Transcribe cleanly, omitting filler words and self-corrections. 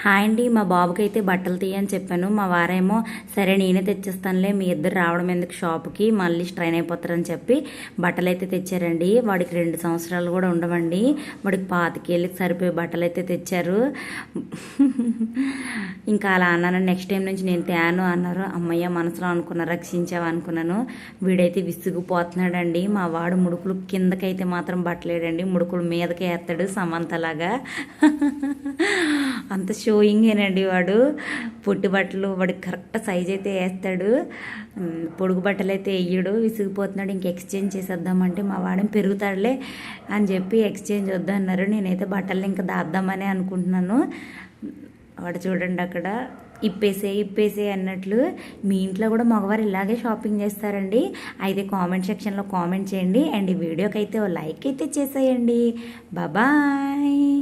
Hi అండి, మా బాబుకి అయితే బట్టలు తీయని చెప్పాను. మా వారేమో సరే నేనే తెచ్చిస్తానులే, మీ ఇద్దరు రావడం ఎందుకు షాప్కి, మళ్ళీ స్ట్రైన్ అయిపోతారని చెప్పి బట్టలు అయితే తెచ్చారండి. వాడికి 2 సంవత్సరాలు కూడా ఉండవండి. వాడికి 25 సరిపోయే బట్టలు అయితే తెచ్చారు. ఇంకా అలా అన్నాను. నెక్స్ట్ టైం నుంచి నేను తేను అన్నారు. అమ్మయ్య మనసులో అనుకున్నా, రక్షించావు అనుకున్నాను. వీడైతే విసిగిపోతున్నాడండి. మా వాడు ముడుకులు కిందకైతే మాత్రం బట్టలేడండి, ముడుకులు మీదకి వేస్తాడు సమంతలాగా. అంత షోయింగేనండి వాడు. పొట్టి బట్టలు వాడికి కరెక్ట్ సైజ్ అయితే వేస్తాడు, పొడుగు బట్టలు అయితే వేయడు. విసిగిపోతున్నాడు. ఇంక ఎక్స్చేంజ్ చేసేద్దామంటే మా వాడిని పెరుగుతాడులే అని చెప్పి ఎక్స్చేంజ్ వద్దన్నారు. నేనైతే బట్టలు ఇంకా దాద్దామని అనుకుంటున్నాను. వాడు చూడండి అక్కడ ఇప్పేసే అన్నట్లు. మీ ఇంట్లో కూడా మగవారు ఇలాగే షాపింగ్ చేస్తారండి? అయితే కామెంట్ సెక్షన్లో కామెంట్ చేయండి. అండ్ ఈ వీడియోకి అయితే ఓ లైక్ అయితే చేసేయండి. బాయ్.